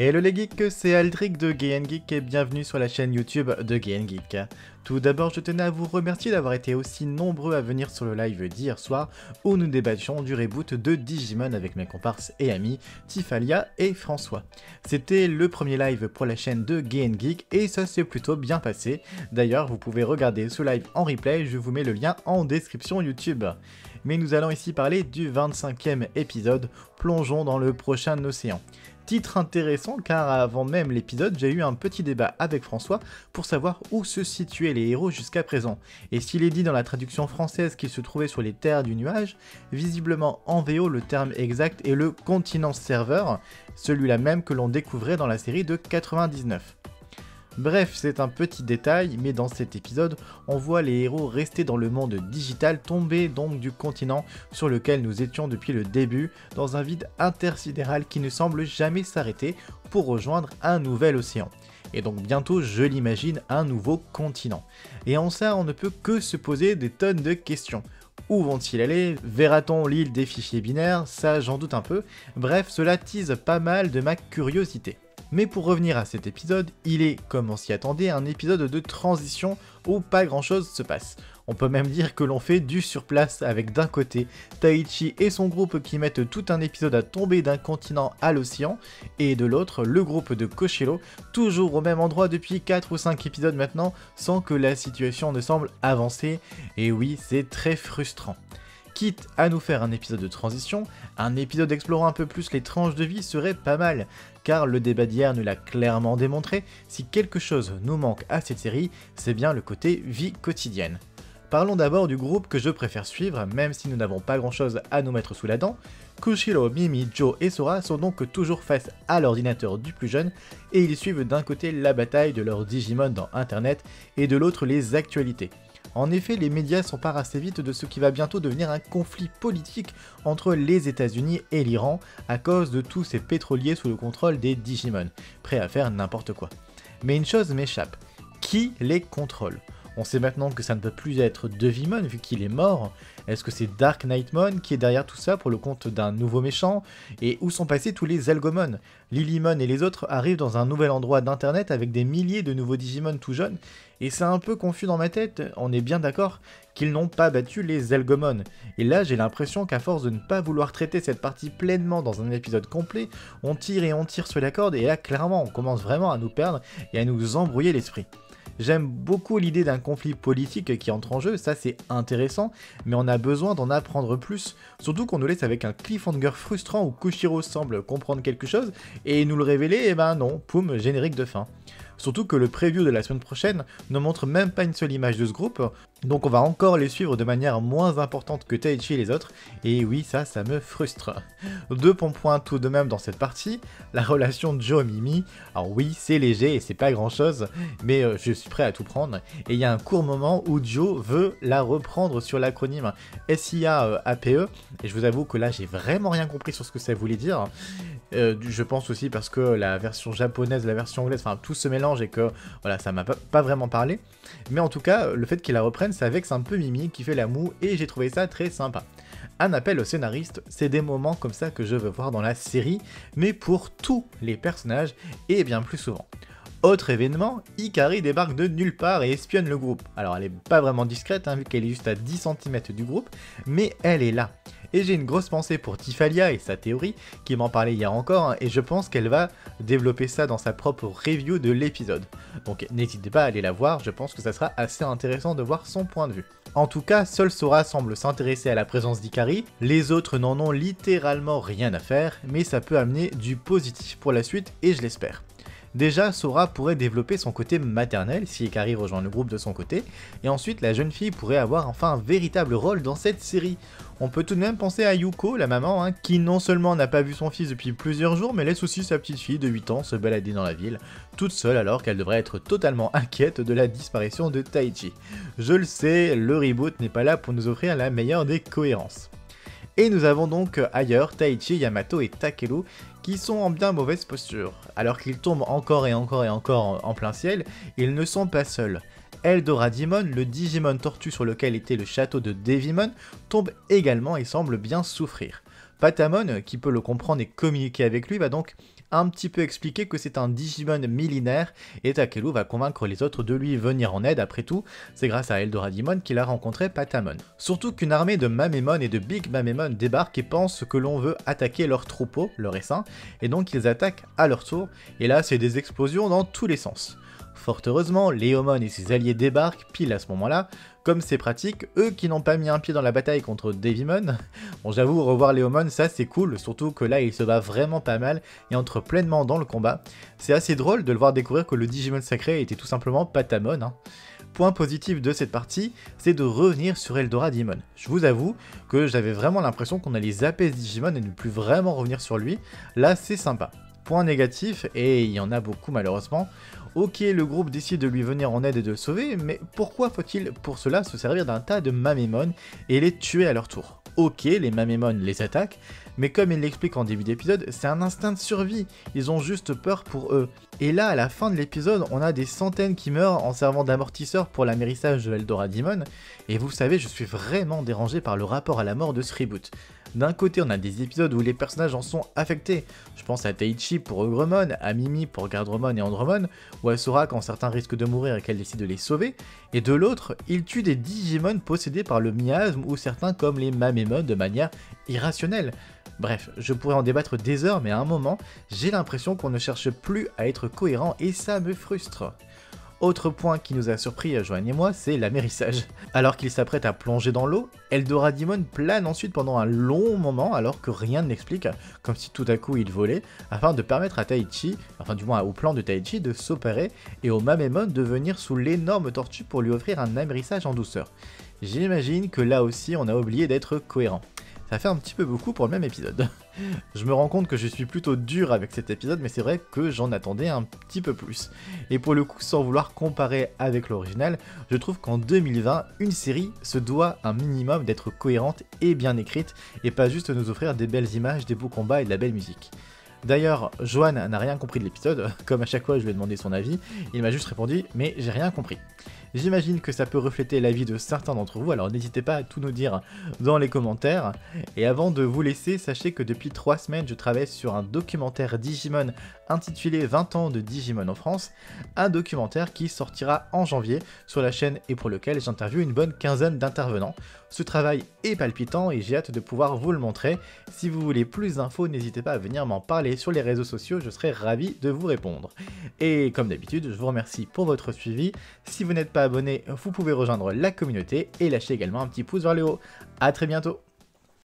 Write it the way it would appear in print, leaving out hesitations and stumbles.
Hello les geeks, c'est Aldric de Gay Geek et bienvenue sur la chaîne YouTube de Gay Geek. Tout d'abord, je tenais à vous remercier d'avoir été aussi nombreux à venir sur le live d'hier soir où nous débattions du reboot de Digimon avec mes comparses et amis Tifalia et François. C'était le premier live pour la chaîne de Gay Geek et ça s'est plutôt bien passé. D'ailleurs, vous pouvez regarder ce live en replay, je vous mets le lien en description YouTube. Mais nous allons ici parler du 25e épisode, Plongeons dans le prochain océan. Titre intéressant car avant même l'épisode, j'ai eu un petit débat avec François pour savoir où se situaient les héros jusqu'à présent. Et s'il est dit dans la traduction française qu'ils se trouvaient sur les terres du nuage, visiblement en VO le terme exact est le continent serveur, celui-là même que l'on découvrait dans la série de 99. Bref, c'est un petit détail, mais dans cet épisode, on voit les héros rester dans le monde digital, tomber donc du continent sur lequel nous étions depuis le début, dans un vide intersidéral qui ne semble jamais s'arrêter pour rejoindre un nouvel océan. Et donc bientôt, je l'imagine, un nouveau continent. Et en ça, on ne peut que se poser des tonnes de questions. Où vont-ils aller? Verra-t-on l'île des fichiers binaires? Ça, j'en doute un peu. Bref, cela tease pas mal de ma curiosité. Mais pour revenir à cet épisode, il est, comme on s'y attendait, un épisode de transition où pas grand chose se passe. On peut même dire que l'on fait du surplace avec d'un côté Taichi et son groupe qui mettent tout un épisode à tomber d'un continent à l'océan, et de l'autre le groupe de Koshiro, toujours au même endroit depuis 4 ou 5 épisodes maintenant, sans que la situation ne semble avancer, et oui, c'est très frustrant. Quitte à nous faire un épisode de transition, un épisode explorant un peu plus les tranches de vie serait pas mal, car le débat d'hier nous l'a clairement démontré, si quelque chose nous manque à cette série, c'est bien le côté vie quotidienne. Parlons d'abord du groupe que je préfère suivre, même si nous n'avons pas grand chose à nous mettre sous la dent. Koshiro, Mimi, Joe et Sora sont donc toujours face à l'ordinateur du plus jeune, et ils suivent d'un côté la bataille de leurs Digimon dans internet, et de l'autre les actualités. En effet, les médias s'emparent assez vite de ce qui va bientôt devenir un conflit politique entre les États-Unis et l'Iran à cause de tous ces pétroliers sous le contrôle des Digimon, prêts à faire n'importe quoi. Mais une chose m'échappe, qui les contrôle? On sait maintenant que ça ne peut plus être Devimon vu qu'il est mort. Est-ce que c'est Dark Knightmon qui est derrière tout ça pour le compte d'un nouveau méchant? Et où sont passés tous les Algomon? Lilymon et les autres arrivent dans un nouvel endroit d'internet avec des milliers de nouveaux Digimon tout jeunes. Et c'est un peu confus dans ma tête, on est bien d'accord qu'ils n'ont pas battu les Algomon. Et là j'ai l'impression qu'à force de ne pas vouloir traiter cette partie pleinement dans un épisode complet, on tire sur la corde et là clairement on commence vraiment à nous perdre et à nous embrouiller l'esprit. J'aime beaucoup l'idée d'un conflit politique qui entre en jeu, ça c'est intéressant, mais on a besoin d'en apprendre plus, surtout qu'on nous laisse avec un cliffhanger frustrant où Koshiro semble comprendre quelque chose, et nous le révéler, et ben non, poum, générique de fin. Surtout que le preview de la semaine prochaine ne montre même pas une seule image de ce groupe, donc on va encore les suivre de manière moins importante que Taichi et les autres, et oui, ça me frustre. Deux bons points tout de même dans cette partie, la relation de Joe et Mimi, alors oui, c'est léger et c'est pas grand chose, mais je suis prêt à tout prendre, et il y a un court moment où Joe veut la reprendre sur l'acronyme SIA-APE, et je vous avoue que là j'ai vraiment rien compris sur ce que ça voulait dire. Je pense aussi parce que la version japonaise, la version anglaise, enfin tout se mélange et que voilà, ça m'a pas vraiment parlé. Mais en tout cas, le fait qu'il la reprenne, ça vexe un peu Mimi qui fait la moue et j'ai trouvé ça très sympa. Un appel au scénariste, c'est des moments comme ça que je veux voir dans la série, mais pour tous les personnages et bien plus souvent. Autre événement, Hikari débarque de nulle part et espionne le groupe. Alors elle est pas vraiment discrète vu qu'elle est juste à 10 cm du groupe, mais elle est là. Et j'ai une grosse pensée pour Tifalia et sa théorie, qui m'en parlait hier encore, et je pense qu'elle va développer ça dans sa propre review de l'épisode. Donc n'hésitez pas à aller la voir, je pense que ça sera assez intéressant de voir son point de vue. En tout cas, seul Sora semble s'intéresser à la présence d'Hikari, les autres n'en ont littéralement rien à faire, mais ça peut amener du positif pour la suite, et je l'espère. Déjà, Sora pourrait développer son côté maternel si Hikari rejoint le groupe de son côté, et ensuite la jeune fille pourrait avoir enfin un véritable rôle dans cette série. On peut tout de même penser à Yuko, la maman, qui non seulement n'a pas vu son fils depuis plusieurs jours, mais laisse aussi sa petite fille de 8 ans se balader dans la ville, toute seule alors qu'elle devrait être totalement inquiète de la disparition de Taichi. Je le sais, le reboot n'est pas là pour nous offrir la meilleure des cohérences. Et nous avons donc ailleurs Taichi, Yamato et Takeru qui sont en bien mauvaise posture. Alors qu'ils tombent encore et encore et encore en plein ciel, ils ne sont pas seuls. Eldoradimon, le Digimon tortue sur lequel était le château de Devimon, tombe également et semble bien souffrir. Patamon, qui peut le comprendre et communiquer avec lui, va donc un petit peu expliquer que c'est un Digimon millénaire et Takeru va convaincre les autres de lui venir en aide. Après tout, c'est grâce à Eldoradimon qu'il a rencontré Patamon. Surtout qu'une armée de Mamemon et de Big Mamemon débarque et pense que l'on veut attaquer leur troupeau, leur essaim, et donc ils attaquent à leur tour, et là c'est des explosions dans tous les sens. Fort heureusement, Leomon et ses alliés débarquent pile à ce moment-là. Comme c'est pratique, eux qui n'ont pas mis un pied dans la bataille contre Devimon, bon j'avoue revoir Leomon ça c'est cool, surtout que là il se bat vraiment pas mal et entre pleinement dans le combat. C'est assez drôle de le voir découvrir que le Digimon sacré était tout simplement Patamon. Point positif de cette partie, c'est de revenir sur Eldoradimon. Je vous avoue que j'avais vraiment l'impression qu'on allait zapper ce Digimon et ne plus vraiment revenir sur lui, là c'est sympa. Point négatif, et il y en a beaucoup malheureusement, ok le groupe décide de lui venir en aide et de le sauver, mais pourquoi faut-il pour cela se servir d'un tas de Mamemon et les tuer à leur tour? Ok, les Mamemon les attaquent, mais comme il l'explique en début d'épisode, c'est un instinct de survie, ils ont juste peur pour eux. Et là, à la fin de l'épisode, on a des centaines qui meurent en servant d'amortisseur pour l'amérissage de Eldoradimon, et vous savez, je suis vraiment dérangé par le rapport à la mort de ce reboot. D'un côté, on a des épisodes où les personnages en sont affectés, je pense à Taichi pour Ogremon, à Mimi pour Gardromon et Andromon, ou à Sora quand certains risquent de mourir et qu'elle décide de les sauver, et de l'autre, il tue des Digimon possédés par le miasme ou certains comme les Mamemon de manière irrationnelle. Bref, je pourrais en débattre des heures, mais à un moment, j'ai l'impression qu'on ne cherche plus à être cohérent et ça me frustre. Autre point qui nous a surpris, Joanne et moi, c'est l'amérissage. Alors qu'il s'apprête à plonger dans l'eau, Eldoradimon plane ensuite pendant un long moment alors que rien ne l'explique, comme si tout à coup il volait, afin de permettre à Taichi, enfin du moins au plan de Taichi, de s'opérer et au Mamemon de venir sous l'énorme tortue pour lui offrir un amérissage en douceur. J'imagine que là aussi on a oublié d'être cohérent. Ça fait un petit peu beaucoup pour le même épisode. Je me rends compte que je suis plutôt dur avec cet épisode, mais c'est vrai que j'en attendais un petit peu plus. Et pour le coup, sans vouloir comparer avec l'original, je trouve qu'en 2020, une série se doit un minimum d'être cohérente et bien écrite, et pas juste nous offrir des belles images, des beaux combats et de la belle musique. D'ailleurs, Joanne n'a rien compris de l'épisode, comme à chaque fois je lui ai demandé son avis, il m'a juste répondu « mais j'ai rien compris ». J'imagine que ça peut refléter l'avis de certains d'entre vous, alors n'hésitez pas à tout nous dire dans les commentaires. Et avant de vous laisser, sachez que depuis 3 semaines, je travaille sur un documentaire Digimon intitulé 20 ans de Digimon en France, un documentaire qui sortira en janvier sur la chaîne et pour lequel j'interviewe une bonne quinzaine d'intervenants. Ce travail est palpitant et j'ai hâte de pouvoir vous le montrer. Si vous voulez plus d'infos, n'hésitez pas à venir m'en parler sur les réseaux sociaux, je serai ravi de vous répondre. Et comme d'habitude, je vous remercie pour votre suivi. Si vous n'êtes pas abonné, vous pouvez rejoindre la communauté et lâcher également un petit pouce vers le haut. A très bientôt!